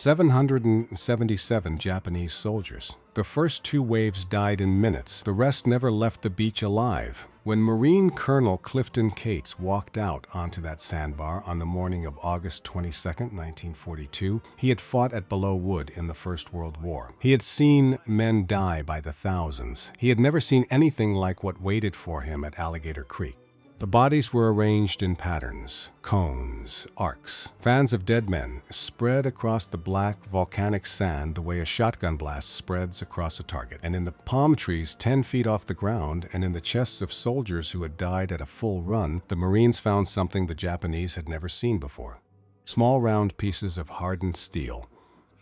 777 Japanese soldiers. The first 2 waves died in minutes. The rest never left the beach alive. When Marine Colonel Clifton Cates walked out onto that sandbar on the morning of August 22, 1942, he had fought at Below Wood in the First World War. He had seen men die by the thousands. He had never seen anything like what waited for him at Alligator Creek. The bodies were arranged in patterns, cones, arcs. Fans of dead men spread across the black volcanic sand the way a shotgun blast spreads across a target. And in the palm trees 10 feet off the ground and in the chests of soldiers who had died at a full run, the Marines found something the Japanese had never seen before. Small round pieces of hardened steel,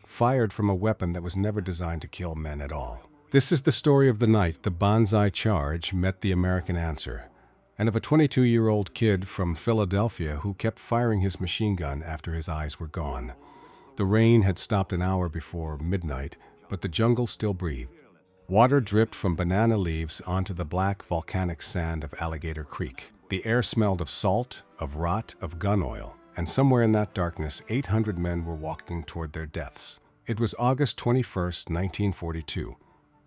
fired from a weapon that was never designed to kill men at all. This is the story of the night the Banzai charge met the American answer, and of a 22-year-old kid from Philadelphia who kept firing his machine gun after his eyes were gone. The rain had stopped an hour before midnight, but the jungle still breathed. Water dripped from banana leaves onto the black volcanic sand of Alligator Creek. The air smelled of salt, of rot, of gun oil, and somewhere in that darkness 800 men were walking toward their deaths. It was August 21, 1942.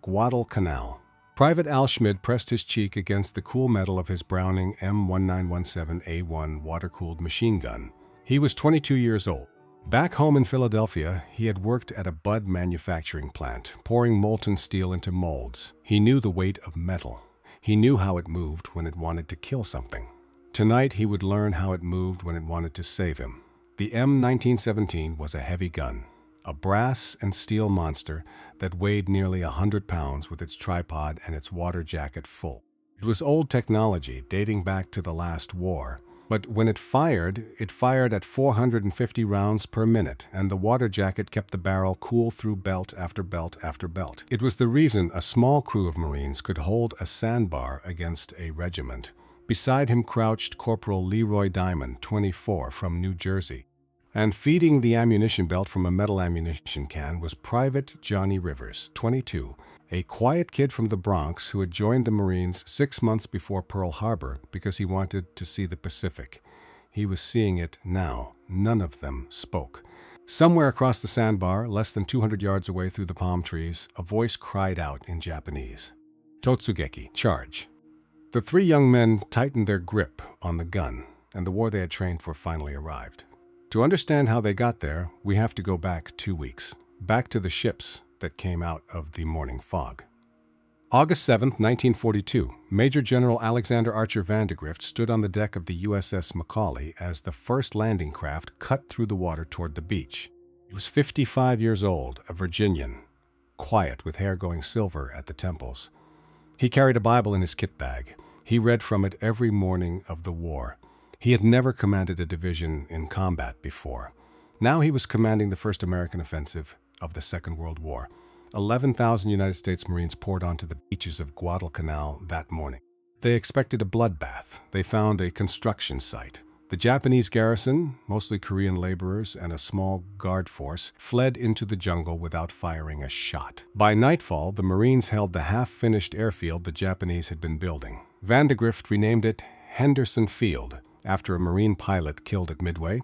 Guadalcanal. Private Al Schmid pressed his cheek against the cool metal of his Browning M1917A1 water-cooled machine gun. He was 22 years old. Back home in Philadelphia, he had worked at a bud manufacturing plant, pouring molten steel into molds. He knew the weight of metal. He knew how it moved when it wanted to kill something. Tonight, he would learn how it moved when it wanted to save him. The M1917 was a heavy gun. A brass and steel monster that weighed nearly 100 pounds with its tripod and its water jacket full. It was old technology dating back to the last war, but when it fired at 450 rounds per minute, and the water jacket kept the barrel cool through belt after belt after belt. It was the reason a small crew of Marines could hold a sandbar against a regiment. Beside him crouched Corporal Leroy Diamond, 24, from New Jersey. And feeding the ammunition belt from a metal ammunition can was Private Johnny Rivers, 22, a quiet kid from the Bronx who had joined the Marines 6 months before Pearl Harbor because he wanted to see the Pacific. He was seeing it now. None of them spoke. Somewhere across the sandbar, less than 200 yards away through the palm trees, a voice cried out in Japanese, "Totsugeki, charge." The 3 young men tightened their grip on the gun, and the war they had trained for finally arrived. To understand how they got there, we have to go back 2 weeks, back to the ships that came out of the morning fog. August 7, 1942, Major General Alexander Archer Vandegrift stood on the deck of the USS Macaulay as the first landing craft cut through the water toward the beach. He was 55 years old, a Virginian, quiet with hair going silver at the temples. He carried a Bible in his kit bag. He read from it every morning of the war. He had never commanded a division in combat before. Now he was commanding the first American offensive of the Second World War. 11,000 United States Marines poured onto the beaches of Guadalcanal that morning. They expected a bloodbath. They found a construction site. The Japanese garrison, mostly Korean laborers and a small guard force, fled into the jungle without firing a shot. By nightfall, the Marines held the half-finished airfield the Japanese had been building. Vandegrift renamed it Henderson Field, after a Marine pilot killed at Midway.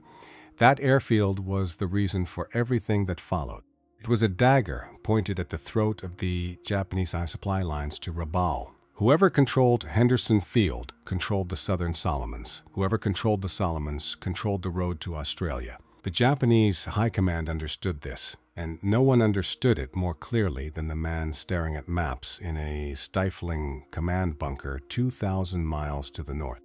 That airfield was the reason for everything that followed. It was a dagger pointed at the throat of the Japanese high supply lines to Rabaul. Whoever controlled Henderson Field controlled the Southern Solomons. Whoever controlled the Solomons controlled the road to Australia. The Japanese high command understood this, and no one understood it more clearly than the man staring at maps in a stifling command bunker 2,000 miles to the north.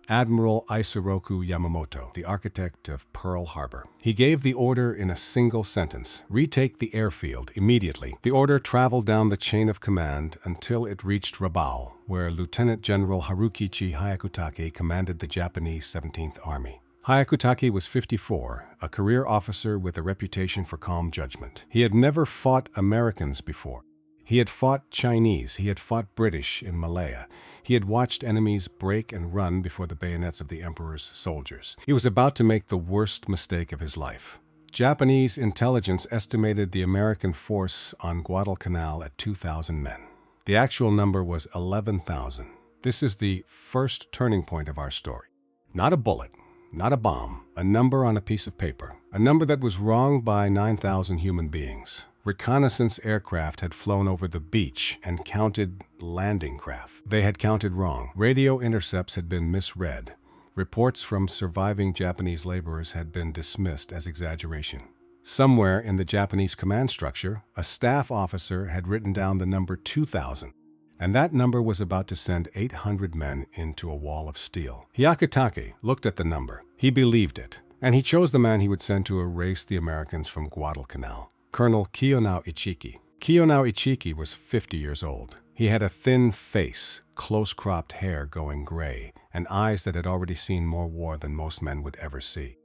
Admiral Isoroku Yamamoto, the architect of Pearl Harbor. He gave the order in a single sentence: retake the airfield immediately. The order traveled down the chain of command until it reached Rabaul, where Lieutenant General Harukichi Hyakutake commanded the Japanese 17th Army. Hyakutake was 54, a career officer with a reputation for calm judgment. He had never fought Americans before. He had fought Chinese, he had fought British in Malaya. He had watched enemies break and run before the bayonets of the Emperor's soldiers. He was about to make the worst mistake of his life. Japanese intelligence estimated the American force on Guadalcanal at 2,000 men. The actual number was 11,000. This is the first turning point of our story. Not a bullet, not a bomb, a number on a piece of paper. A number that was wrong by 9,000 human beings. Reconnaissance aircraft had flown over the beach and counted landing craft. They had counted wrong. Radio intercepts had been misread. Reports from surviving Japanese laborers had been dismissed as exaggeration. Somewhere in the Japanese command structure, a staff officer had written down the number 2,000, and that number was about to send 800 men into a wall of steel. Hyakutake looked at the number. He believed it, and he chose the man he would send to erase the Americans from Guadalcanal. Colonel Kiyonao Ichiki. Kiyonao Ichiki was 50 years old. He had a thin face, close-cropped hair going gray, and eyes that had already seen more war than most men would ever see.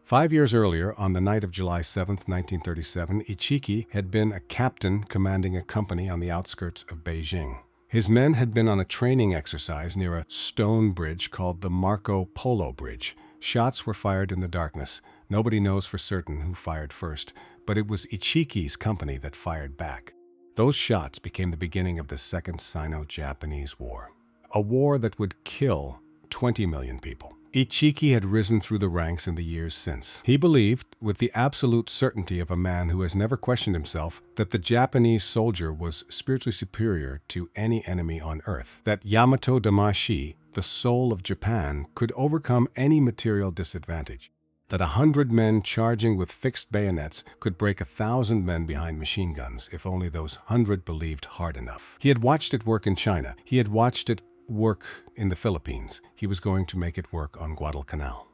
5 years earlier, on the night of July 7, 1937, Ichiki had been a captain commanding a company on the outskirts of Beijing. His men had been on a training exercise near a stone bridge called the Marco Polo Bridge. Shots were fired in the darkness. Nobody knows for certain who fired first, but it was Ichiki's company that fired back. Those shots became the beginning of the Second Sino-Japanese War, a war that would kill 20 million people. Ichiki had risen through the ranks in the years since. He believed, with the absolute certainty of a man who has never questioned himself, that the Japanese soldier was spiritually superior to any enemy on earth, that Yamato Damashi, the soul of Japan, could overcome any material disadvantage, that 100 men charging with fixed bayonets could break 1,000 men behind machine guns if only those 100 believed hard enough. He had watched it work in China. He had watched it work in the Philippines. He was going to make it work on Guadalcanal.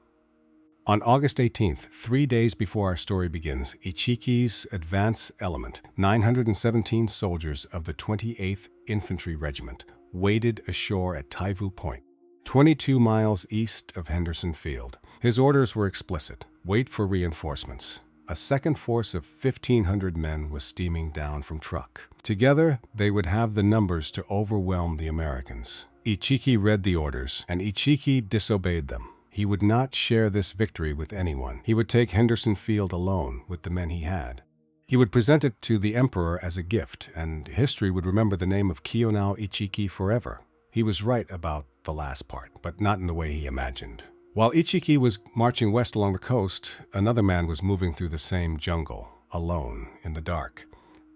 On August 18th, 3 days before our story begins, Ichiki's advance element, 917 soldiers of the 28th Infantry Regiment, waded ashore at Taivu Point, 22 miles east of Henderson Field. His orders were explicit: wait for reinforcements. A second force of 1,500 men was steaming down from Truk. Together, they would have the numbers to overwhelm the Americans. Ichiki read the orders, and Ichiki disobeyed them. He would not share this victory with anyone. He would take Henderson Field alone with the men he had. He would present it to the emperor as a gift, and history would remember the name of Kiyonao Ichiki forever. He was right about the last part, but not in the way he imagined. While Ichiki was marching west along the coast, another man was moving through the same jungle, alone, in the dark,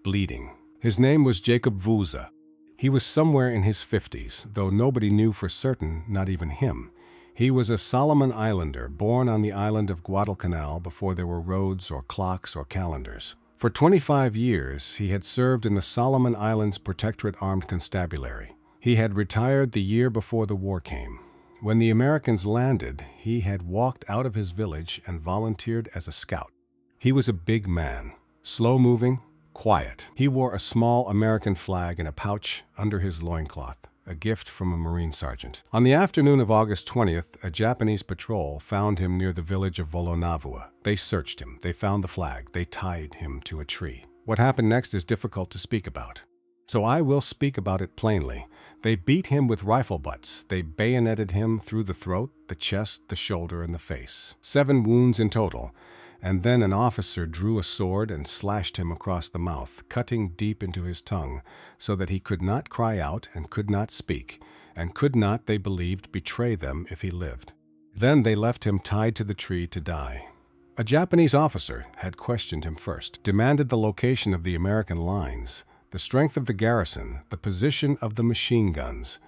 bleeding. His name was Jacob Vuza. He was somewhere in his 50s, though nobody knew for certain, not even him. He was a Solomon Islander, born on the island of Guadalcanal before there were roads or clocks or calendars. For 25 years, he had served in the Solomon Islands Protectorate Armed Constabulary. He had retired the year before the war came. When the Americans landed, he had walked out of his village and volunteered as a scout. He was a big man, slow-moving, quiet. He wore a small American flag in a pouch under his loincloth, a gift from a Marine sergeant. On the afternoon of August 20th, a Japanese patrol found him near the village of Volonavua. They searched him. They found the flag. They tied him to a tree. What happened next is difficult to speak about, so I will speak about it plainly. They beat him with rifle butts. They bayoneted him through the throat, the chest, the shoulder, and the face. 7 wounds in total. And then an officer drew a sword and slashed him across the mouth, cutting deep into his tongue, so that he could not cry out and could not speak, and could not, they believed, betray them if he lived. Then they left him tied to the tree to die. A Japanese officer had questioned him first, demanded the location of the American lines, the strength of the garrison, the position of the machine guns.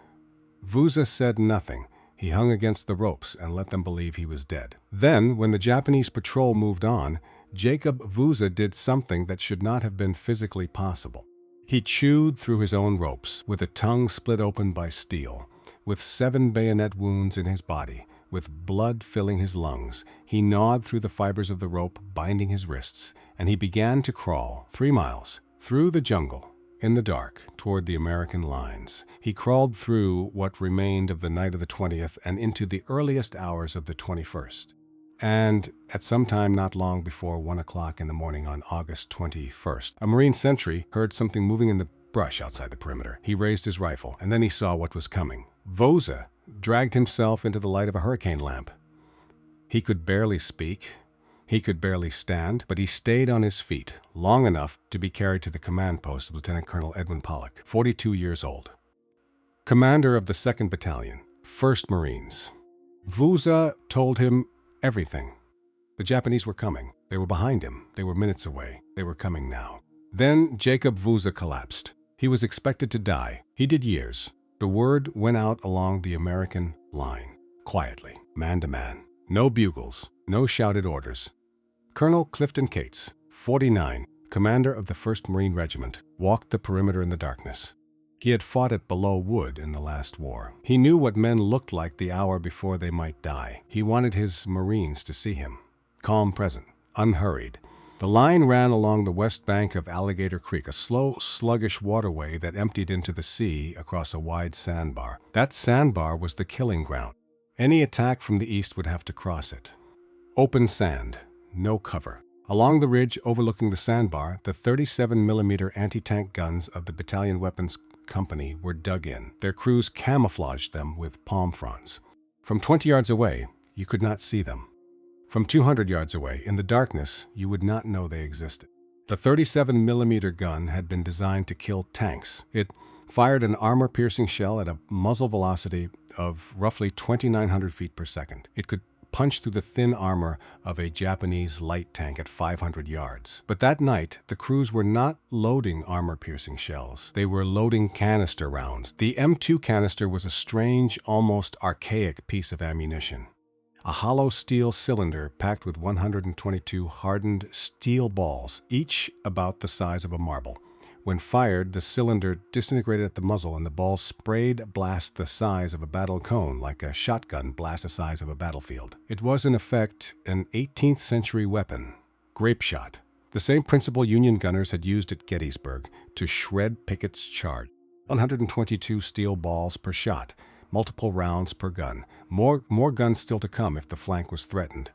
Vuza said nothing. He hung against the ropes and let them believe he was dead. Then, when the Japanese patrol moved on, Jacob Vuza did something that should not have been physically possible. He chewed through his own ropes, with a tongue split open by steel, with 7 bayonet wounds in his body, with blood filling his lungs. He gnawed through the fibers of the rope, binding his wrists, and he began to crawl 3 miles through the jungle, in the dark, toward the American lines. He crawled through what remained of the night of the 20th and into the earliest hours of the 21st. And at some time not long before 1 o'clock in the morning on August 21st, a Marine sentry heard something moving in the brush outside the perimeter. He raised his rifle, and then he saw what was coming. Vuza dragged himself into the light of a hurricane lamp. He could barely speak. He could barely stand, but he stayed on his feet long enough to be carried to the command post of Lieutenant Colonel Edwin Pollock, 42 years old, commander of the 2nd Battalion, 1st Marines. Vuza told him everything. The Japanese were coming. They were behind him. They were minutes away. They were coming now. Then Jacob Vuza collapsed. He was expected to die. He did years. The word went out along the American line, quietly, man to man. No bugles, no shouted orders. Colonel Clifton Cates, 49, commander of the 1st Marine Regiment, walked the perimeter in the darkness. He had fought at Below Wood in the last war. He knew what men looked like the hour before they might die. He wanted his Marines to see him. Calm present, unhurried. The line ran along the west bank of Alligator Creek, a slow, sluggish waterway that emptied into the sea across a wide sandbar. That sandbar was the killing ground. Any attack from the east would have to cross it. Open sand, no cover. Along the ridge overlooking the sandbar, the 37mm anti-tank guns of the Battalion Weapons Company were dug in. Their crews camouflaged them with palm fronds. From 20 yards away, you could not see them. From 200 yards away, in the darkness, you would not know they existed. The 37mm gun had been designed to kill tanks. It fired an armor-piercing shell at a muzzle velocity of roughly 2,900 feet per second. It could punch through the thin armor of a Japanese light tank at 500 yards. But that night, the crews were not loading armor-piercing shells. They were loading canister rounds. The M2 canister was a strange, almost archaic piece of ammunition. A hollow steel cylinder packed with 122 hardened steel balls, each about the size of a marble. When fired, the cylinder disintegrated at the muzzle and the balls sprayed a blast the size of a battle cone, like a shotgun blast the size of a battlefield. It was, in effect, an 18th century weapon, grape shot, the same principle Union gunners had used at Gettysburg to shred Pickett's charge. 122 steel balls per shot. Multiple rounds per gun. More guns still to come if the flank was threatened.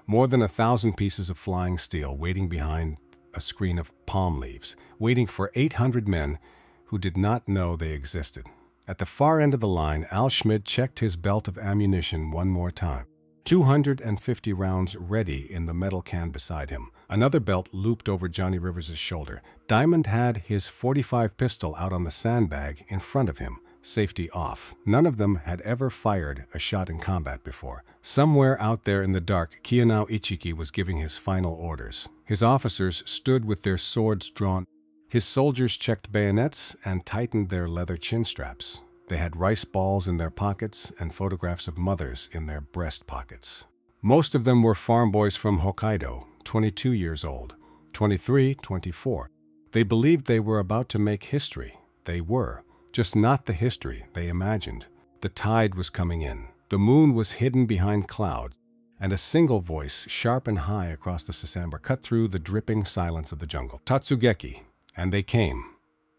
More than 1,000 pieces of flying steel waiting behind a screen of palm leaves, waiting for 800 men who did not know they existed. At the far end of the line, Al Schmid checked his belt of ammunition one more time. 250 rounds ready in the metal can beside him. Another belt looped over Johnny Rivers' shoulder. Diamond had his .45 pistol out on the sandbag in front of him. Safety off. None of them had ever fired a shot in combat before. Somewhere out there in the dark, Kianao Ichiki was giving his final orders. His officers stood with their swords drawn. His soldiers checked bayonets and tightened their leather chin straps. They had rice balls in their pockets and photographs of mothers in their breast pockets. Most of them were farm boys from Hokkaido, 22 years old, 23, 24. They believed they were about to make history. They were. Just not the history they imagined. The tide was coming in. The moon was hidden behind clouds, and a single voice, sharp and high across the sandbar, cut through the dripping silence of the jungle. Tatsugeki. And they came.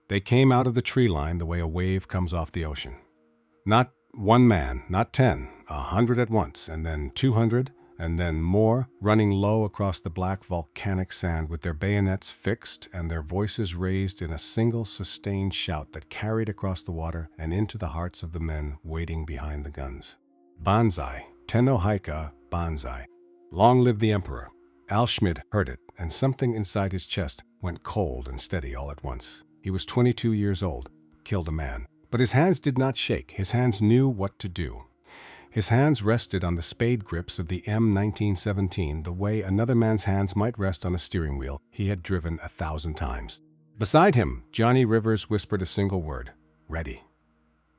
They came out of the tree line the way a wave comes off the ocean. Not one man, not 10, 100 at once, and then 200, and then more, running low across the black volcanic sand with their bayonets fixed and their voices raised in a single sustained shout that carried across the water and into the hearts of the men waiting behind the guns. Banzai, Tenno Haika, Banzai. Long live the Emperor. Al Schmid heard it, and something inside his chest went cold and steady all at once. He was 22 years old, killed a man. But his hands did not shake. His hands knew what to do. His hands rested on the spade grips of the M1917 the way another man's hands might rest on a steering wheel he had driven 1,000 times. Beside him, Johnny Rivers whispered a single word, ready.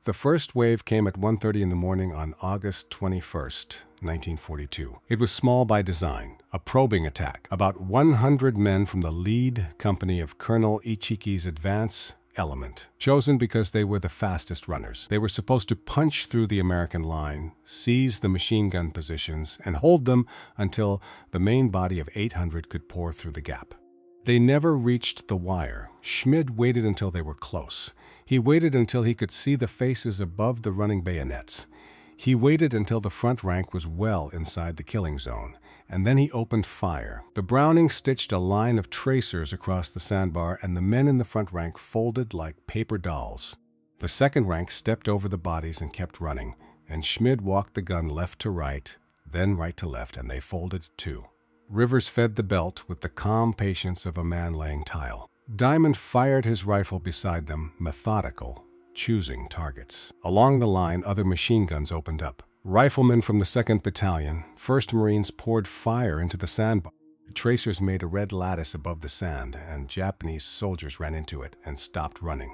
The first wave came at 1:30 in the morning on August 21st, 1942. It was small by design, a probing attack. About 100 men from the lead company of Colonel Ichiki's advance element, chosen because they were the fastest runners. They were supposed to punch through the American line, seize the machine gun positions, and hold them until the main body of 800 could pour through the gap. They never reached the wire. Schmid waited until they were close. He waited until he could see the faces above the running bayonets. He waited until the front rank was well inside the killing zone, and then he opened fire. The Browning stitched a line of tracers across the sandbar, and the men in the front rank folded like paper dolls. The second rank stepped over the bodies and kept running, and Schmid walked the gun left to right, then right to left, and they folded too. Rivers fed the belt with the calm patience of a man laying tile. Diamond fired his rifle beside them, methodical, choosing targets. Along the line, other machine guns opened up. Riflemen from the 2nd Battalion, 1st Marines poured fire into the sandbar. The tracers made a red lattice above the sand, and Japanese soldiers ran into it and stopped running.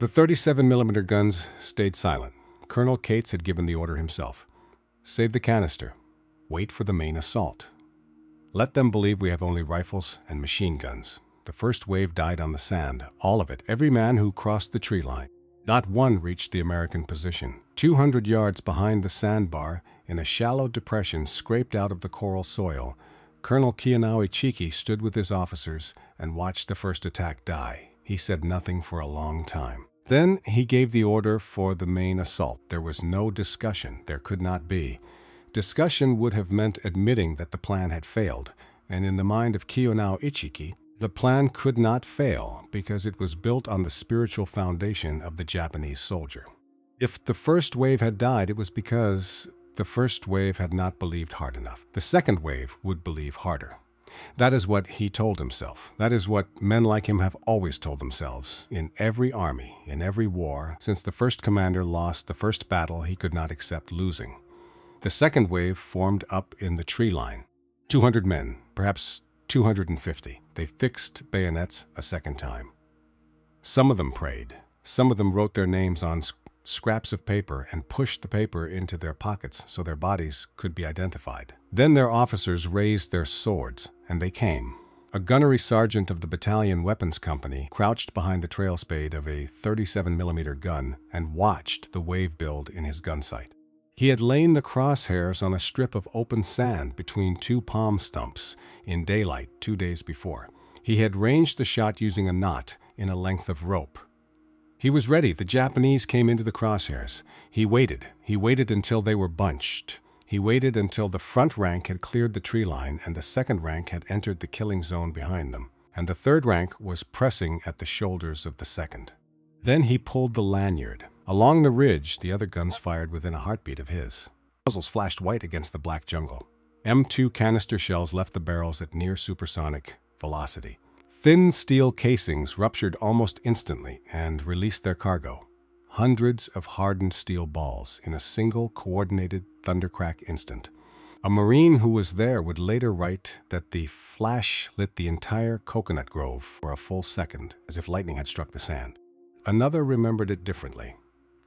The 37mm guns stayed silent. Colonel Cates had given the order himself. Save the canister. Wait for the main assault. Let them believe we have only rifles and machine guns. The first wave died on the sand, all of it, every man who crossed the tree line. Not one reached the American position. 200 yards behind the sandbar, in a shallow depression scraped out of the coral soil, Colonel Ichiki stood with his officers and watched the first attack die. He said nothing for a long time. Then he gave the order for the main assault. There was no discussion. There could not be. Discussion would have meant admitting that the plan had failed, and in the mind of Ichiki, the plan could not fail because it was built on the spiritual foundation of the Japanese soldier. If the first wave had died, it was because the first wave had not believed hard enough. The second wave would believe harder. That is what he told himself. That is what men like him have always told themselves in every army, in every war, since the first commander lost the first battle he could not accept losing. The second wave formed up in the tree line. 200 men, perhaps 250. They fixed bayonets a second time. Some of them prayed. Some of them wrote their names on scraps of paper and pushed the paper into their pockets so their bodies could be identified. Then their officers raised their swords, and they came. A gunnery sergeant of the battalion weapons company crouched behind the trail spade of a 37mm gun and watched the wave build in his gun sight. He had laid the crosshairs on a strip of open sand between two palm stumps in daylight 2 days before. He had ranged the shot using a knot in a length of rope. He was ready. The Japanese came into the crosshairs. He waited. He waited until they were bunched. He waited until the front rank had cleared the tree line and the second rank had entered the killing zone behind them, and the third rank was pressing at the shoulders of the second. Then he pulled the lanyard. Along the ridge, the other guns fired within a heartbeat of his. Muzzles flashed white against the black jungle. M2 canister shells left the barrels at near supersonic velocity. Thin steel casings ruptured almost instantly and released their cargo. Hundreds of hardened steel balls in a single coordinated thundercrack instant. A Marine who was there would later write that the flash lit the entire coconut grove for a full second, as if lightning had struck the sand. Another remembered it differently.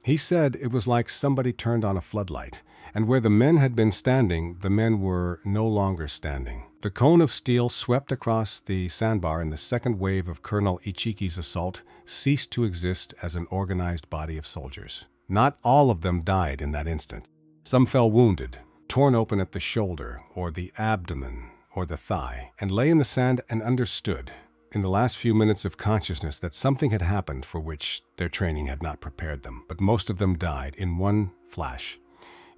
He said it was like somebody turned on a floodlight, and where the men had been standing, the men were no longer standing. The cone of steel swept across the sandbar, and the second wave of Colonel Ichiki's assault ceased to exist as an organized body of soldiers. Not all of them died in that instant. Some fell wounded, torn open at the shoulder, or the abdomen, or the thigh, and lay in the sand and understood, in the last few minutes of consciousness, that something had happened for which their training had not prepared them. But most of them died in one flash,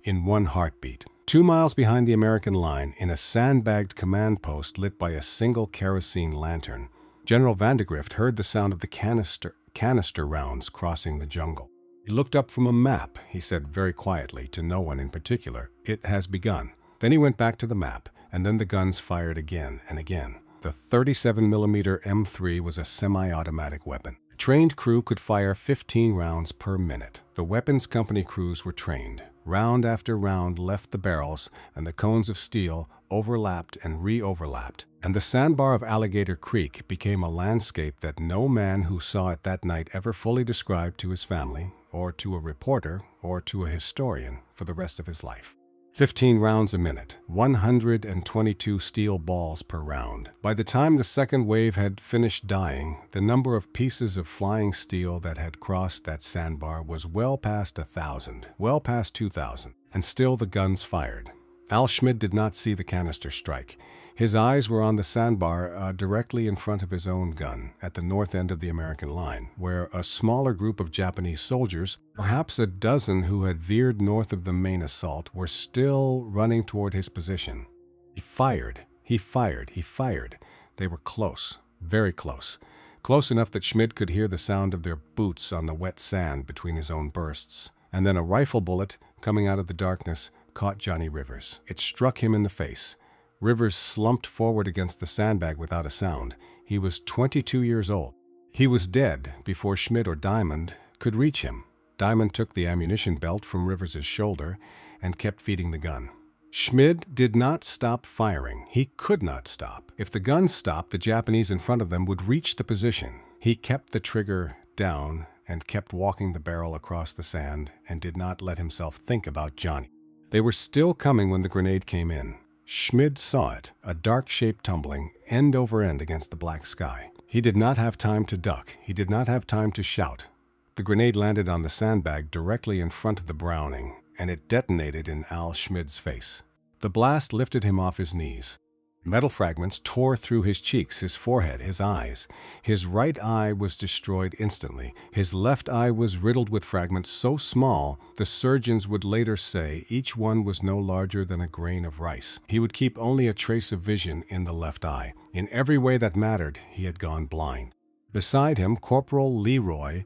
in one heartbeat. 2 miles behind the American line, in a sandbagged command post lit by a single kerosene lantern, General Vandegrift heard the sound of the canister rounds crossing the jungle. He looked up from a map. He said very quietly, to no one in particular, "It has begun." Then he went back to the map, and then the guns fired again and again. The 37mm M3 was a semi-automatic weapon. A trained crew could fire 15 rounds per minute. The weapons company crews were trained. Round after round left the barrels, and the cones of steel overlapped and re-overlapped, and the sandbar of Alligator Creek became a landscape that no man who saw it that night ever fully described to his family, or to a reporter, or to a historian for the rest of his life. 15 rounds a minute, 122 steel balls per round. By the time the second wave had finished dying, the number of pieces of flying steel that had crossed that sandbar was well past 1,000, well past 2,000, and still the guns fired. Al Schmid did not see the canister strike. His eyes were on the sandbar directly in front of his own gun, at the north end of the American line, where a smaller group of Japanese soldiers, perhaps a dozen who had veered north of the main assault, were still running toward his position. He fired. He fired. He fired. They were close, very close. Close enough that Schmid could hear the sound of their boots on the wet sand between his own bursts. And then a rifle bullet, coming out of the darkness, caught Johnny Rivers. It struck him in the face. Rivers slumped forward against the sandbag without a sound. He was 22 years old. He was dead before Schmid or Diamond could reach him. Diamond took the ammunition belt from Rivers's shoulder and kept feeding the gun. Schmid did not stop firing. He could not stop. If the gun stopped, the Japanese in front of them would reach the position. He kept the trigger down and kept walking the barrel across the sand and did not let himself think about Johnny. They were still coming when the grenade came in. Schmid saw it, a dark shape tumbling end over end against the black sky. He did not have time to duck. He did not have time to shout. The grenade landed on the sandbag directly in front of the Browning, and it detonated in Al Schmid's face. The blast lifted him off his knees. Metal fragments tore through his cheeks, his forehead, his eyes. His right eye was destroyed instantly. His left eye was riddled with fragments so small, the surgeons would later say each one was no larger than a grain of rice. He would keep only a trace of vision in the left eye. In every way that mattered, he had gone blind. Beside him, Corporal Leroy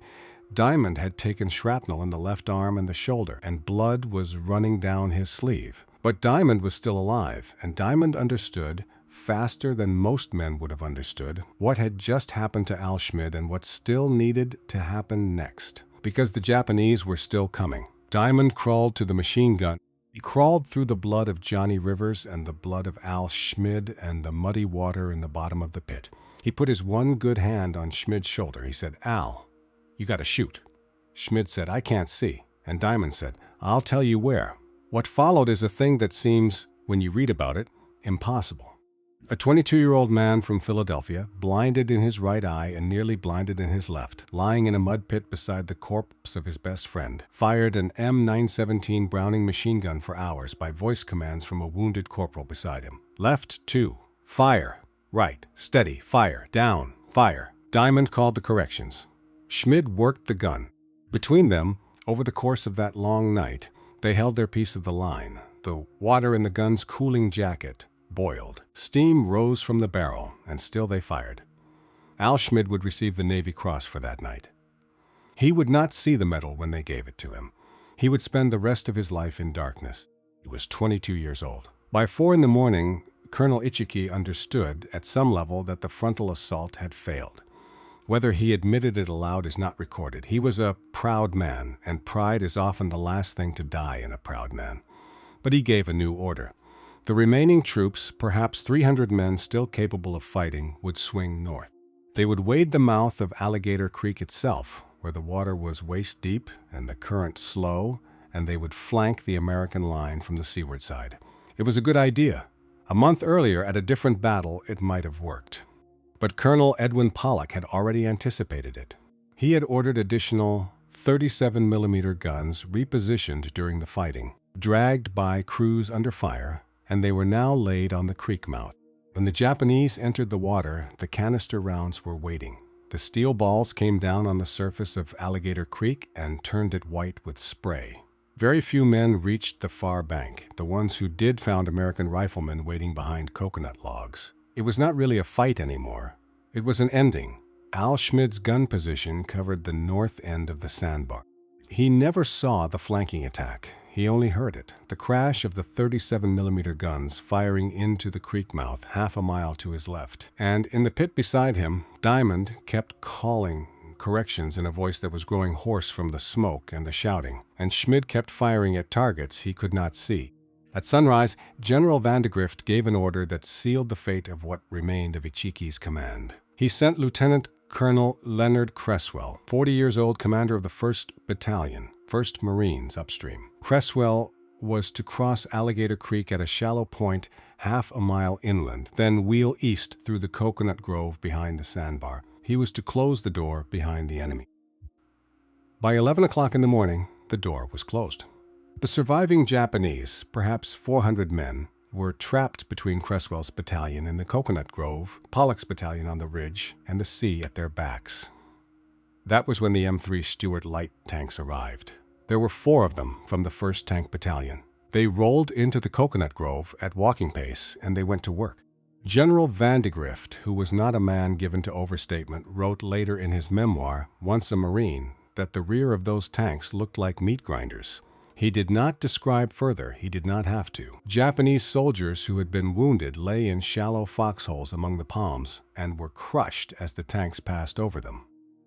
Diamond had taken shrapnel in the left arm and the shoulder, and blood was running down his sleeve. But Diamond was still alive, and Diamond understood, faster than most men would have understood, what had just happened to Al Schmid and what still needed to happen next. Because the Japanese were still coming. Diamond crawled to the machine gun. He crawled through the blood of Johnny Rivers and the blood of Al Schmid and the muddy water in the bottom of the pit. He put his one good hand on Schmid's shoulder. He said, "Al, you gotta shoot." Schmid said, "I can't see." And Diamond said, "I'll tell you where." What followed is a thing that seems, when you read about it, impossible. A 22-year-old man from Philadelphia, blinded in his right eye and nearly blinded in his left, lying in a mud pit beside the corpse of his best friend, fired an M917 Browning machine gun for hours by voice commands from a wounded corporal beside him. Left, 2. Fire. Right. Steady. Fire. Down. Fire. Diamond called the corrections. Schmid worked the gun. Between them, over the course of that long night, they held their piece of the line. The water in the gun's cooling jacket boiled. Steam rose from the barrel, and still they fired. Al Schmid would receive the Navy Cross for that night. He would not see the medal when they gave it to him. He would spend the rest of his life in darkness. He was 22 years old. By 4 in the morning, Colonel Ichiki understood at some level that the frontal assault had failed. Whether he admitted it aloud is not recorded. He was a proud man, and pride is often the last thing to die in a proud man. But he gave a new order. The remaining troops, perhaps 300 men still capable of fighting, would swing north. They would wade the mouth of Alligator Creek itself, where the water was waist deep and the current slow, and they would flank the American line from the seaward side. It was a good idea. A month earlier, at a different battle, it might have worked. But Colonel Edwin Pollock had already anticipated it. He had ordered additional 37mm guns repositioned during the fighting, dragged by crews under fire, and they were now laid on the creek mouth. When the Japanese entered the water, the canister rounds were waiting. The steel balls came down on the surface of Alligator Creek and turned it white with spray. Very few men reached the far bank. The ones who did found American riflemen waiting behind coconut logs. It was not really a fight anymore. It was an ending. Al Schmid's gun position covered the north end of the sandbar. He never saw the flanking attack. He only heard it, the crash of the 37mm guns firing into the creek mouth half a mile to his left. And in the pit beside him, Diamond kept calling corrections in a voice that was growing hoarse from the smoke and the shouting, and Schmid kept firing at targets he could not see. At sunrise, General Vandegrift gave an order that sealed the fate of what remained of Ichiki's command. He sent Lieutenant Colonel Leonard Cresswell, 40 years old, commander of the 1st Battalion, 1st Marines, upstream. Cresswell was to cross Alligator Creek at a shallow point half a mile inland, then wheel east through the coconut grove behind the sandbar. He was to close the door behind the enemy. By 11 o'clock in the morning, the door was closed. The surviving Japanese, perhaps 400 men, were trapped between Cresswell's battalion in the coconut grove, Pollock's battalion on the ridge, and the sea at their backs. That was when the M3 Stuart light tanks arrived. There were 4 of them from the 1st Tank Battalion. They rolled into the coconut grove at walking pace, and they went to work. General Vandegrift, who was not a man given to overstatement, wrote later in his memoir, Once a Marine, that the rear of those tanks looked like meat grinders. He did not describe further. He did not have to. Japanese soldiers who had been wounded lay in shallow foxholes among the palms and were crushed as the tanks passed over them.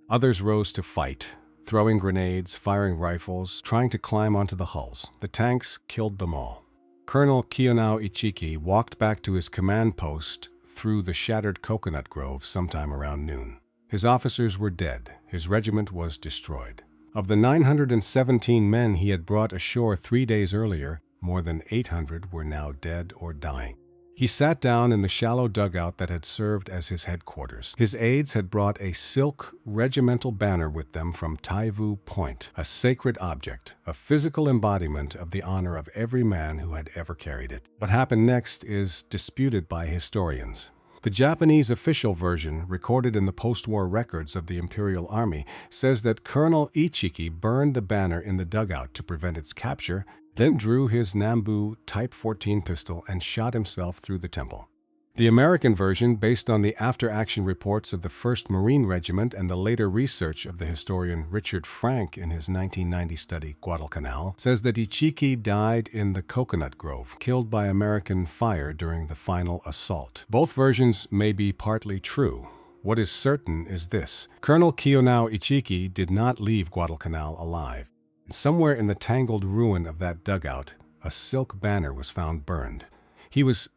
Others rose to fight. throwing grenades, firing rifles, trying to climb onto the hulls. The tanks killed them all. Colonel Kiyonao Ichiki walked back to his command post through the shattered coconut grove sometime around noon. His officers were dead. His regiment was destroyed. Of the 917 men he had brought ashore 3 days earlier, more than 800 were now dead or dying. He sat down in the shallow dugout that had served as his headquarters. His aides had brought a silk regimental banner with them from Taivu Point, a sacred object, a physical embodiment of the honor of every man who had ever carried it. What happened next is disputed by historians. The Japanese official version, recorded in the post-war records of the Imperial Army, says that Colonel Ichiki burned the banner in the dugout to prevent its capture, then drew his Nambu Type 14 pistol and shot himself through the temple. The American version, based on the after-action reports of the 1st Marine Regiment and the later research of the historian Richard Frank in his 1990 study Guadalcanal, says that Ichiki died in the coconut grove, killed by American fire during the final assault. Both versions may be partly true. What is certain is this: Colonel Kiyonao Ichiki did not leave Guadalcanal alive. Somewhere in the tangled ruin of that dugout, a silk banner was found burned. He was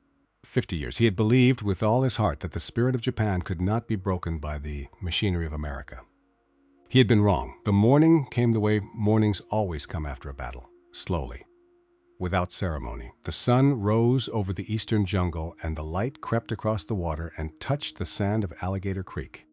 50 years. He had believed with all his heart that the spirit of Japan could not be broken by the machinery of America. He had been wrong. The morning came the way mornings always come after a battle, slowly, without ceremony. The sun rose over the eastern jungle, and the light crept across the water and touched the sand of Alligator Creek.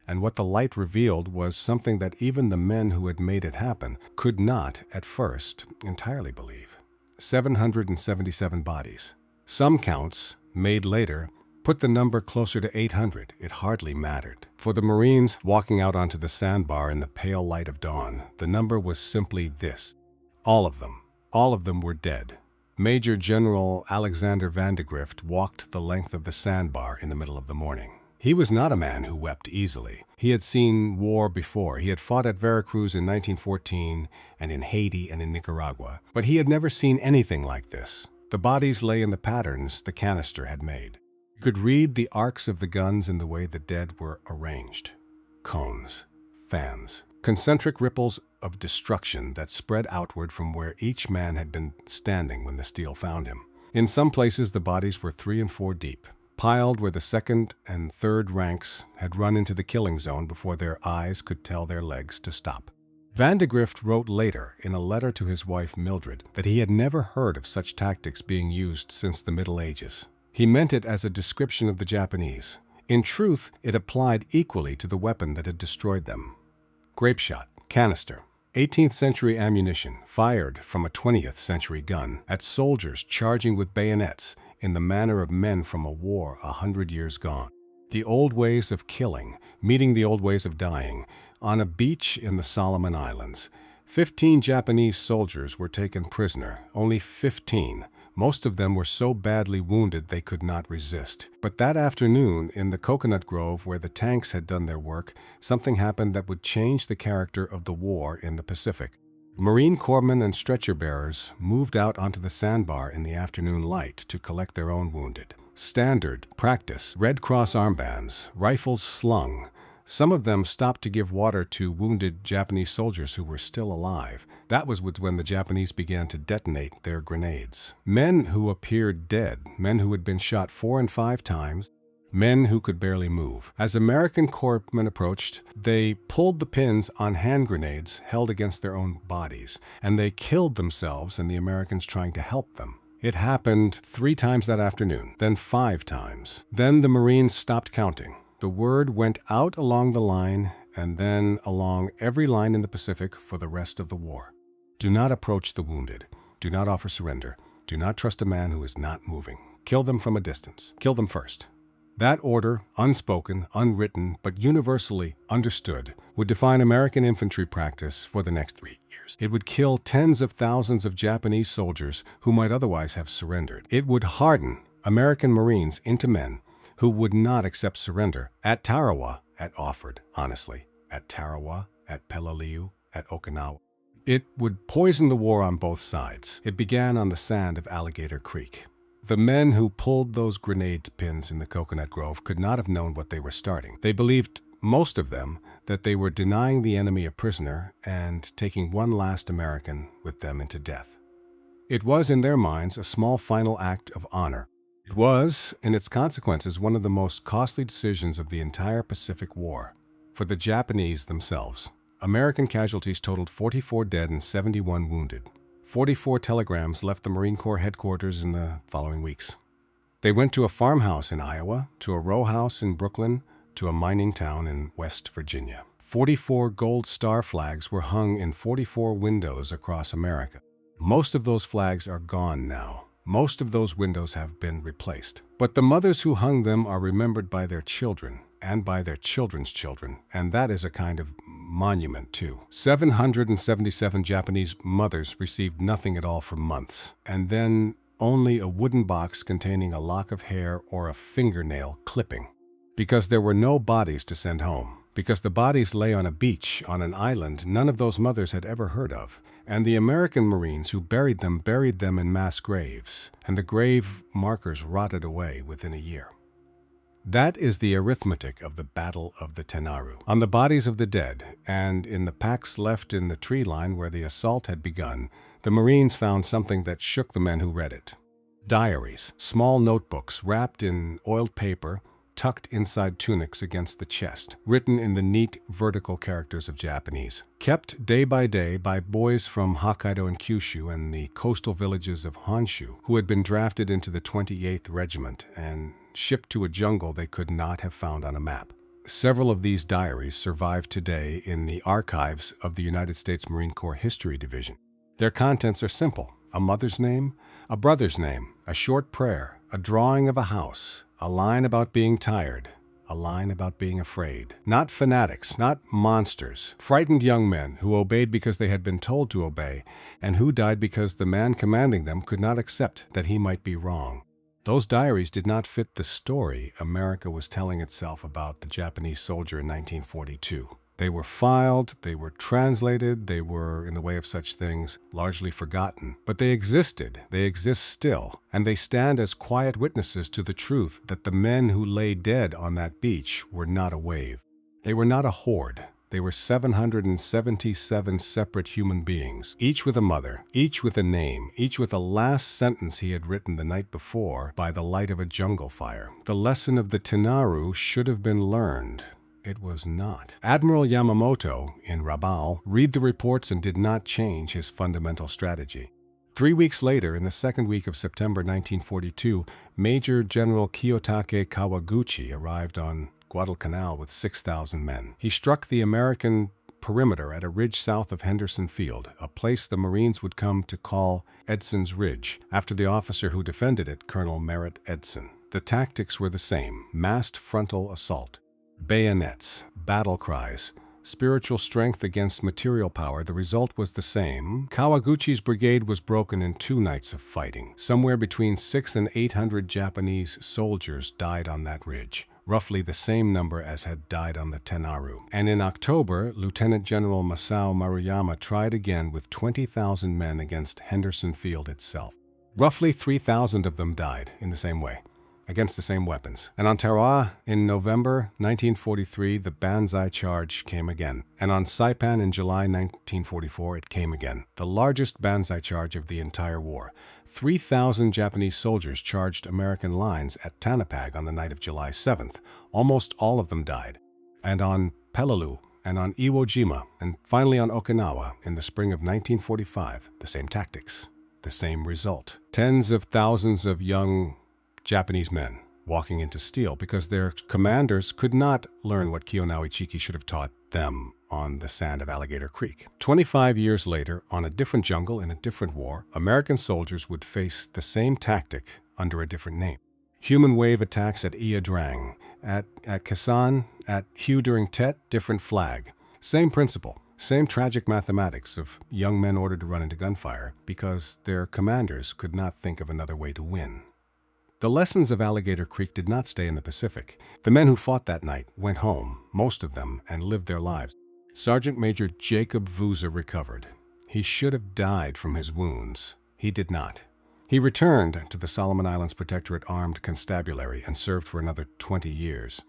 And what the light revealed was something that even the men who had made it happen could not, at first, entirely believe. 777 bodies. Some counts, made later, put the number closer to 800. It hardly mattered. For the Marines walking out onto the sandbar in the pale light of dawn, the number was simply this: all of them were dead. Major General Alexander Vandegrift walked the length of the sandbar in the middle of the morning. He was not a man who wept easily. He had seen war before. He had fought at Veracruz in 1914 and in Haiti and in Nicaragua. But he had never seen anything like this. The bodies lay in the patterns the canister had made. You could read the arcs of the guns in the way the dead were arranged. Cones, fans, concentric ripples of destruction that spread outward from where each man had been standing when the steel found him. In some places, the bodies were 3 and 4 deep, piled where the 2nd and 3rd ranks had run into the killing zone before their eyes could tell their legs to stop. Vandegrift wrote later in a letter to his wife Mildred that he had never heard of such tactics being used since the Middle Ages. He meant it as a description of the Japanese. In truth, it applied equally to the weapon that had destroyed them. Grape shot, canister, 18th century ammunition fired from a 20th century gun at soldiers charging with bayonets in the manner of men from a war 100 years gone. The old ways of killing, meeting the old ways of dying, on a beach in the Solomon Islands. 15 Japanese soldiers were taken prisoner, only 15. Most of them were so badly wounded they could not resist. But that afternoon, in the coconut grove where the tanks had done their work, something happened that would change the character of the war in the Pacific. Marine corpsmen and stretcher-bearers moved out onto the sandbar in the afternoon light to collect their own wounded. Standard, practice, Red Cross armbands, rifles slung. Some of them stopped to give water to wounded Japanese soldiers who were still alive. That was when the Japanese began to detonate their grenades. Men who appeared dead, men who had been shot 4 and 5 times, men who could barely move. As American corpsmen approached, they pulled the pins on hand grenades held against their own bodies, and they killed themselves and the Americans trying to help them. It happened 3 times that afternoon, then 5 times. Then the Marines stopped counting. The word went out along the line and then along every line in the Pacific for the rest of the war. Do not approach the wounded. Do not offer surrender. Do not trust a man who is not moving. Kill them from a distance. Kill them first. That order, unspoken, unwritten, but universally understood, would define American infantry practice for the next 3 years. It would kill tens of thousands of Japanese soldiers who might otherwise have surrendered. It would harden American Marines into men who would not accept surrender at Tarawa, at Tarawa, at Peleliu, at Okinawa. It would poison the war on both sides. It began on the sand of Alligator Creek. The men who pulled those grenade pins in the coconut grove could not have known what they were starting. They believed most of them that they were denying the enemy a prisoner and taking one last American with them into death. It was, in their minds, a small final act of honor. It was, in its consequences, one of the most costly decisions of the entire Pacific War. For the Japanese themselves, American casualties totaled 44 dead and 71 wounded. 44 telegrams left the Marine Corps headquarters in the following weeks. They went to a farmhouse in Iowa, to a row house in Brooklyn, to a mining town in West Virginia. 44 gold star flags were hung in 44 windows across America. Most of those flags are gone now. Most of those windows have been replaced. But the mothers who hung them are remembered by their children and by their children's children, and that is a kind of monument too. 777 Japanese mothers received nothing at all for months, and then only a wooden box containing a lock of hair or a fingernail clipping. Because there were no bodies to send home. Because the bodies lay on a beach, on an island none of those mothers had ever heard of. And the American Marines who buried them in mass graves, and the grave markers rotted away within a year. That is the arithmetic of the Battle of the Tenaru. On the bodies of the dead, and in the packs left in the tree line where the assault had begun, the Marines found something that shook the men who read it. Diaries, small notebooks wrapped in oiled paper, tucked inside tunics against the chest, written in the neat vertical characters of Japanese, kept day by boys from Hokkaido and Kyushu and the coastal villages of Honshu, who had been drafted into the 28th Regiment and shipped to a jungle they could not have found on a map. Several of these diaries survive today in the archives of the United States Marine Corps History Division. Their contents are simple: a mother's name, a brother's name, a short prayer, a drawing of a house, a line about being tired, a line about being afraid. Not fanatics, not monsters. Frightened young men who obeyed because they had been told to obey, and who died because the man commanding them could not accept that he might be wrong. Those diaries did not fit the story America was telling itself about the Japanese soldier in 1942. They were filed, they were translated, they were, in the way of such things, largely forgotten. But they existed, they exist still, and they stand as quiet witnesses to the truth that the men who lay dead on that beach were not a wave. They were not a horde. They were 777 separate human beings, each with a mother, each with a name, each with a last sentence he had written the night before by the light of a jungle fire. The lesson of the Tenaru should have been learned. It was not. Admiral Yamamoto, in Rabaul, read the reports and did not change his fundamental strategy. 3 weeks later, in the second week of September 1942, Major General Kiyotake Kawaguchi arrived on Guadalcanal with 6,000 men. He struck the American perimeter at a ridge south of Henderson Field, a place the Marines would come to call Edson's Ridge, after the officer who defended it, Colonel Merritt Edson. The tactics were the same: massed frontal assault. Bayonets, battle cries, spiritual strength against material power. The result was the same. Kawaguchi's brigade was broken in 2 nights of fighting. Somewhere between 600 and 800 Japanese soldiers died on that ridge, roughly the same number as had died on the Tenaru. And in October, Lieutenant General Masao Maruyama tried again with 20,000 men against Henderson Field itself. Roughly 3,000 of them died in the same way, against the same weapons. And on Tarawa in November 1943, the Banzai Charge came again. And on Saipan in July 1944, it came again. The largest Banzai Charge of the entire war. 3,000 Japanese soldiers charged American lines at Tanapag on the night of July 7th. Almost all of them died. And on Peleliu, and on Iwo Jima, and finally on Okinawa in the spring of 1945, the same tactics, the same result. Tens of thousands of young Japanese men walking into steel because their commanders could not learn what Kiyonao Ichiki should have taught them on the sand of Alligator Creek. 25 years later, on a different jungle in a different war, American soldiers would face the same tactic under a different name. Human wave attacks at Ia Drang, at Kasan, at Hue during Tet, different flag. Same principle, same tragic mathematics of young men ordered to run into gunfire because their commanders could not think of another way to win. The lessons of Alligator Creek did not stay in the Pacific. The men who fought that night went home, most of them, and lived their lives. Sergeant Major Jacob Vuza recovered. He should have died from his wounds. He did not. He returned to the Solomon Islands Protectorate Armed Constabulary and served for another 20 years.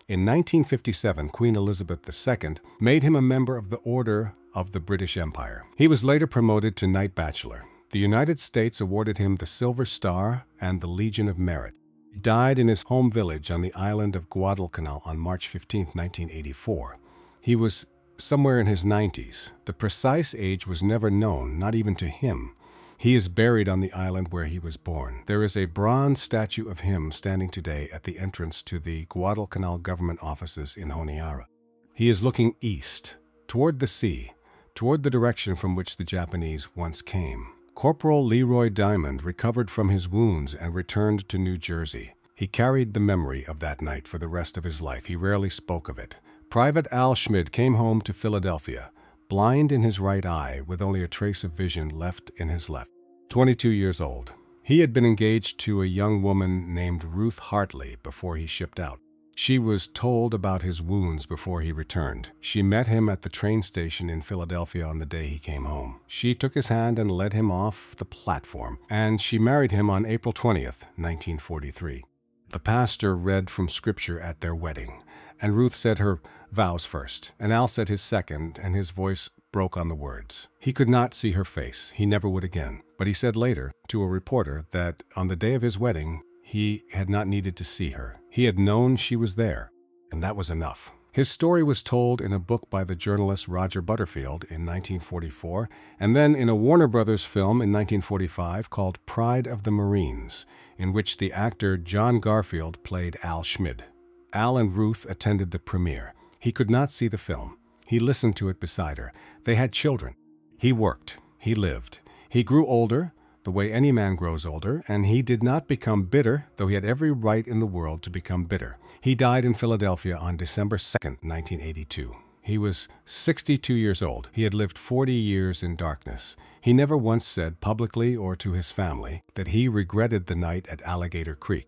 In 1957, Queen Elizabeth II made him a member of the Order of the British Empire. He was later promoted to Knight Bachelor. The United States awarded him the Silver Star and the Legion of Merit. He died in his home village on the island of Guadalcanal on March 15, 1984. He was somewhere in his 90s. The precise age was never known, not even to him. He is buried on the island where he was born. There is a bronze statue of him standing today at the entrance to the Guadalcanal government offices in Honiara. He is looking east, toward the sea, toward the direction from which the Japanese once came. Corporal Leroy Diamond recovered from his wounds and returned to New Jersey. He carried the memory of that night for the rest of his life. He rarely spoke of it. Private Al Schmid came home to Philadelphia, blind in his right eye with only a trace of vision left in his left. 22 years old. He had been engaged to a young woman named Ruth Hartley before he shipped out. She was told about his wounds before he returned. She met him at the train station in Philadelphia on the day he came home. She took his hand and led him off the platform, and she married him on April 20th, 1943. The pastor read from Scripture at their wedding, and Ruth said her vows first, and Al said his second, and his voice broke on the words. He could not see her face. He never would again. But he said later to a reporter that on the day of his wedding, he had not needed to see her. He had known she was there, and that was enough. His story was told in a book by the journalist Roger Butterfield in 1944, and then in a Warner Brothers film in 1945 called Pride of the Marines, in which the actor John Garfield played Al Schmid. Al and Ruth attended the premiere. He could not see the film. He listened to it beside her. They had children. He worked. He lived. He grew older, the way any man grows older, and he did not become bitter, though he had every right in the world to become bitter. He died in Philadelphia on December 2nd, 1982. He was 62 years old. He had lived 40 years in darkness. He never once said publicly or to his family that he regretted the night at Alligator Creek.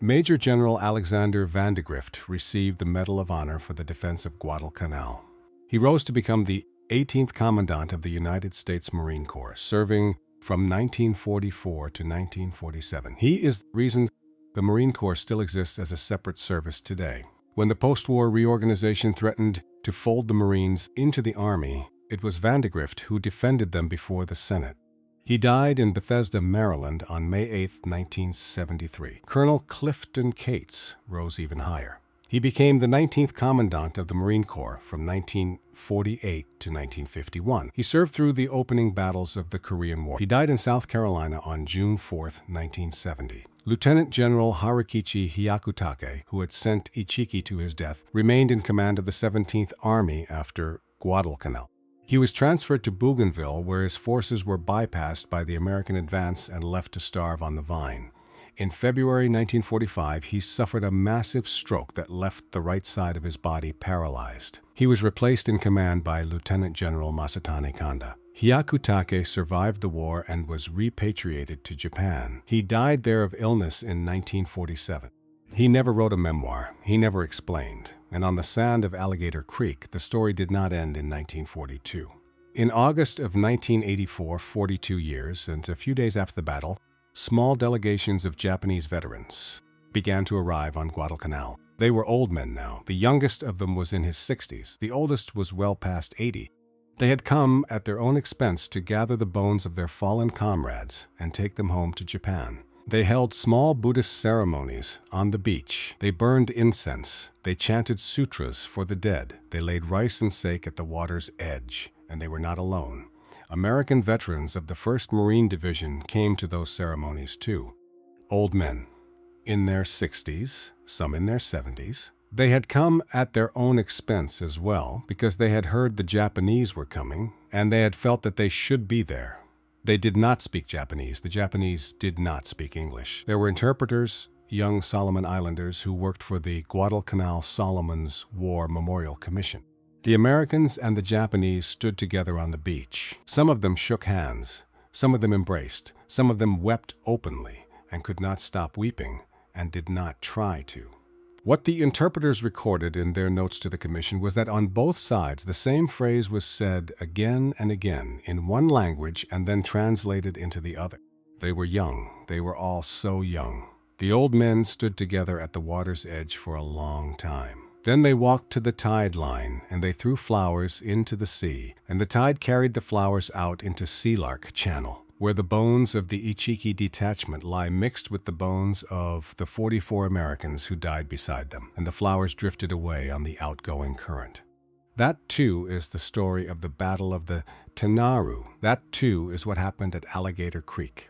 Major General Alexander Vandegrift received the Medal of Honor for the defense of Guadalcanal. He rose to become the 18th Commandant of the United States Marine Corps, serving from 1944 to 1947. He is the reason the Marine Corps still exists as a separate service today. When the post-war reorganization threatened to fold the Marines into the Army, it was Vandegrift who defended them before the Senate. He died in Bethesda, Maryland on May 8, 1973. Colonel Clifton Cates rose even higher. He became the 19th Commandant of the Marine Corps from 1948 to 1951. He served through the opening battles of the Korean War. He died in South Carolina on June 4, 1970. Lieutenant General Harukichi Hyakutake, who had sent Ichiki to his death, remained in command of the 17th Army after Guadalcanal. He was transferred to Bougainville, where his forces were bypassed by the American advance and left to starve on the vine. In February 1945, he suffered a massive stroke that left the right side of his body paralyzed. He was replaced in command by Lieutenant General Masatane Kanda. Hyakutake survived the war and was repatriated to Japan. He died there of illness in 1947. He never wrote a memoir. He never explained. And on the sand of Alligator Creek, the story did not end in 1942. In August of 1984, 42 years, and a few days after the battle, small delegations of Japanese veterans began to arrive on Guadalcanal. They were old men now. The youngest of them was in his 60s. The oldest was well past 80. They had come at their own expense to gather the bones of their fallen comrades and take them home to Japan. They held small Buddhist ceremonies on the beach. They burned incense. They chanted sutras for the dead. They laid rice and sake at the water's edge, and they were not alone. American veterans of the 1st Marine Division came to those ceremonies too. Old men, in their 60s, some in their 70s. They had come at their own expense as well, because they had heard the Japanese were coming, and they had felt that they should be there. They did not speak Japanese. The Japanese did not speak English. There were interpreters, young Solomon Islanders who worked for the Guadalcanal Solomons War Memorial Commission. The Americans and the Japanese stood together on the beach. Some of them shook hands. Some of them embraced. Some of them wept openly and could not stop weeping and did not try to. What the interpreters recorded in their notes to the commission was that on both sides the same phrase was said again and again in one language and then translated into the other. They were young. They were all so young. The old men stood together at the water's edge for a long time. Then they walked to the tide line, and they threw flowers into the sea, and the tide carried the flowers out into Sea Lark Channel, where the bones of the Ichiki detachment lie mixed with the bones of the 44 Americans who died beside them, and the flowers drifted away on the outgoing current. That, too, is the story of the Battle of the Tenaru. That, too, is what happened at Alligator Creek.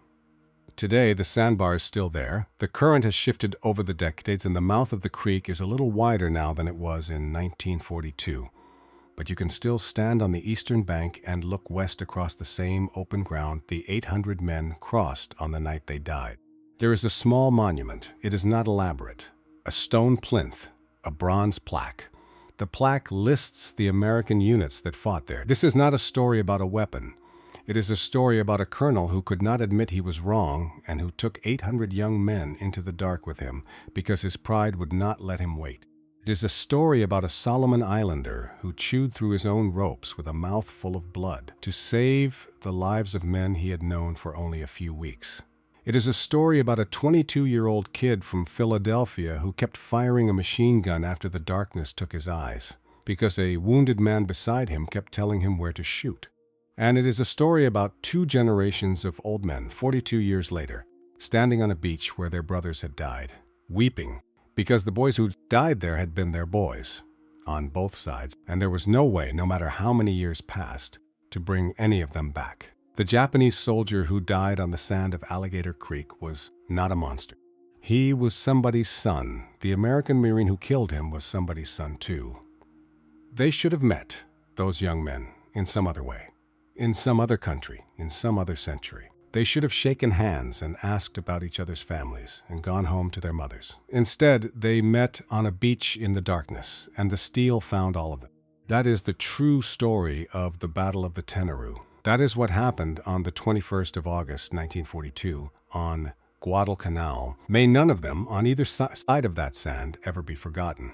Today, the sandbar is still there. The current has shifted over the decades, and the mouth of the creek is a little wider now than it was in 1942. But you can still stand on the eastern bank and look west across the same open ground the 800 men crossed on the night they died. There is a small monument. It is not elaborate. A stone plinth, a bronze plaque. The plaque lists the American units that fought there. This is not a story about a weapon. It is a story about a colonel who could not admit he was wrong and who took 800 young men into the dark with him because his pride would not let him wait. It is a story about a Solomon Islander who chewed through his own ropes with a mouth full of blood to save the lives of men he had known for only a few weeks. It is a story about a 22-year-old kid from Philadelphia who kept firing a machine gun after the darkness took his eyes, because a wounded man beside him kept telling him where to shoot. And it is a story about 2 generations of old men, 42 years later, standing on a beach where their brothers had died, weeping, because the boys who died there had been their boys, on both sides, and there was no way, no matter how many years passed, to bring any of them back. The Japanese soldier who died on the sand of Alligator Creek was not a monster. He was somebody's son. The American Marine who killed him was somebody's son too. They should have met, those young men, in some other way. In some other country, in some other century. They should have shaken hands and asked about each other's families and gone home to their mothers. Instead, they met on a beach in the darkness, and the steel found all of them. That is the true story of the Battle of the Tenaru. That is what happened on the 21st of August, 1942, on Guadalcanal. May none of them, on either side of that sand, ever be forgotten.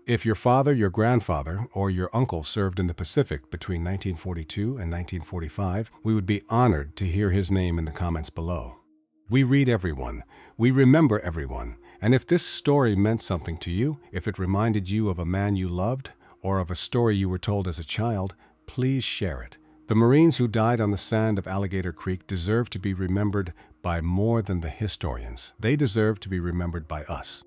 If your father, your grandfather, or your uncle served in the Pacific between 1942 and 1945, we would be honored to hear his name in the comments below. We read everyone. We remember everyone. And if this story meant something to you, if it reminded you of a man you loved, or of a story you were told as a child, please share it. The Marines who died on the sand of Alligator Creek deserve to be remembered by more than the historians. They deserve to be remembered by us.